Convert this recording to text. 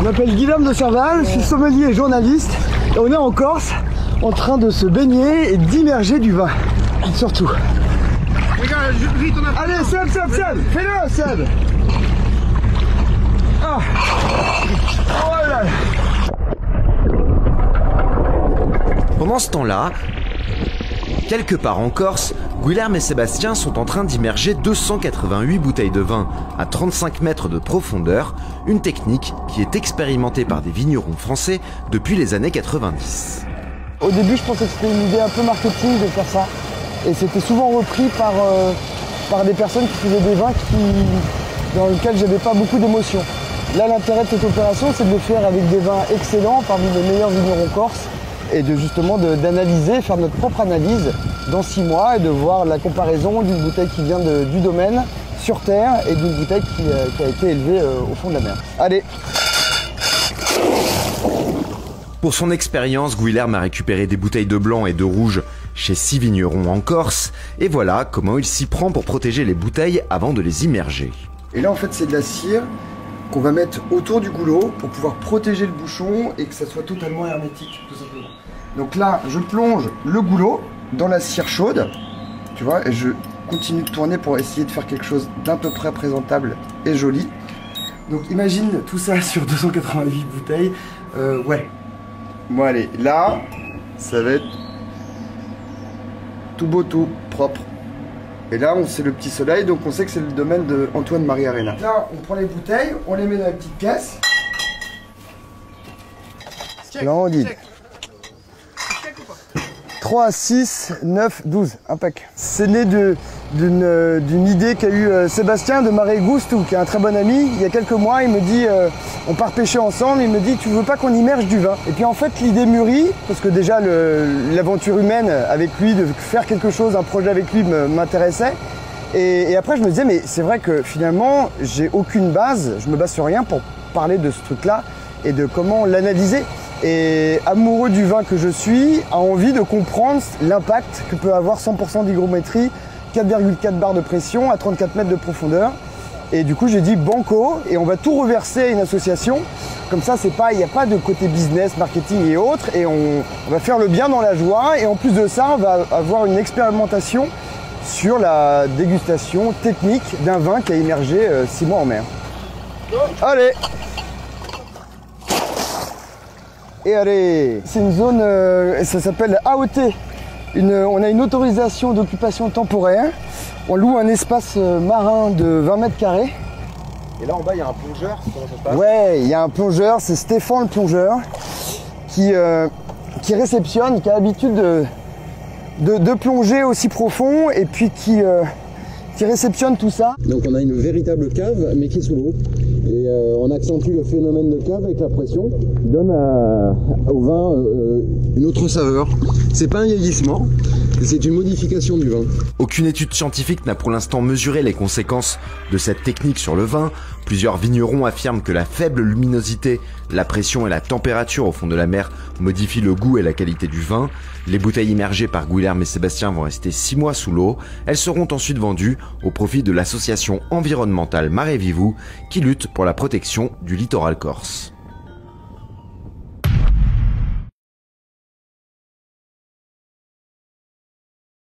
m'appelle Guilherme de Serval, je suis sommelier et journaliste. Et on est en Corse, en train de se baigner et d'immerger du vin. Surtout. Regarde, vite, on a... Allez, Seb, fais-le, Seb. Ah. Oh là là. Pendant ce temps-là, quelque part en Corse, Guilherme et Sébastien sont en train d'immerger 288 bouteilles de vin à 35 mètres de profondeur, une technique qui est expérimentée par des vignerons français depuis les années 90. Au début, je pensais que c'était une idée un peu marketing de faire ça. Et c'était souvent repris par des personnes qui faisaient des vins dans lesquels j'avais pas beaucoup d'émotion. Là, l'intérêt de cette opération, c'est de le faire avec des vins excellents, parmi les meilleurs vignerons corses, et d'analyser, faire notre propre analyse dans 6 mois et de voir la comparaison d'une bouteille qui vient du domaine sur terre et d'une bouteille qui a été élevée au fond de la mer. Allez! Pour son expérience, Guilherme a récupéré des bouteilles de blanc et de rouge chez 6 vignerons en Corse, et voilà comment il s'y prend pour protéger les bouteilles avant de les immerger. Et là, en fait, c'est de la cire qu'on va mettre autour du goulot pour pouvoir protéger le bouchon et que ça soit totalement hermétique, tout simplement. Donc là, je plonge le goulot dans la cire chaude, tu vois, et je continue de tourner pour essayer de faire quelque chose d'à peu près présentable et joli. Donc imagine tout ça sur 288 bouteilles, ouais. Bon allez, là, ça va être tout beau, tout propre. Et là, c'est le petit soleil, donc on sait que c'est le domaine de Antoine-Marie Arena. Là, on prend les bouteilles, on les met dans la petite caisse. Là, on dit 3, 6, 9, 12, un pack. C'est né d'une idée qu'a eu Sébastien de Mare Gusto, qui est un très bon ami. Il y a quelques mois, il me dit, on part pêcher ensemble, il me dit, tu veux pas qu'on immerge du vin? Et puis en fait, l'idée mûrit, parce que déjà l'aventure humaine avec lui, de faire quelque chose, un projet avec lui m'intéressait. Et après, je me disais, mais c'est vrai que finalement, j'ai aucune base, je me base sur rien pour parler de ce truc-là et de comment l'analyser. Et amoureux du vin que je suis, a envie de comprendre l'impact que peut avoir 100% d'hygrométrie, 4,4 bars de pression à 34 mètres de profondeur. Et du coup, j'ai dit banco, et on va tout reverser à une association. Comme ça, il n'y a pas de côté business, marketing et autres, et on va faire le bien dans la joie. Et en plus de ça, on va avoir une expérimentation sur la dégustation technique d'un vin qui a immergé 6 mois en mer. Allez! Et allez, c'est une zone, ça s'appelle AOT. On a une autorisation d'occupation temporaire. On loue un espace marin de 20 mètres carrés. Et là en bas, il y a un plongeur, comment ça se passe? Ouais, il y a un plongeur, c'est Stéphane le plongeur, qui réceptionne, qui a l'habitude de plonger aussi profond et puis qui réceptionne tout ça. Donc on a une véritable cave, mais qui est sous l'eau. Et on accentue le phénomène de cave avec la pression, qui donne au vin une autre saveur. C'est pas un vieillissement, c'est une modification du vin. Aucune étude scientifique n'a pour l'instant mesuré les conséquences de cette technique sur le vin. Plusieurs vignerons affirment que la faible luminosité, la pression et la température au fond de la mer modifient le goût et la qualité du vin. Les bouteilles immergées par Guilherme et Sébastien vont rester 6 mois sous l'eau. Elles seront ensuite vendues au profit de l'association environnementale Mare Vivu qui lutte pour la protection du littoral corse.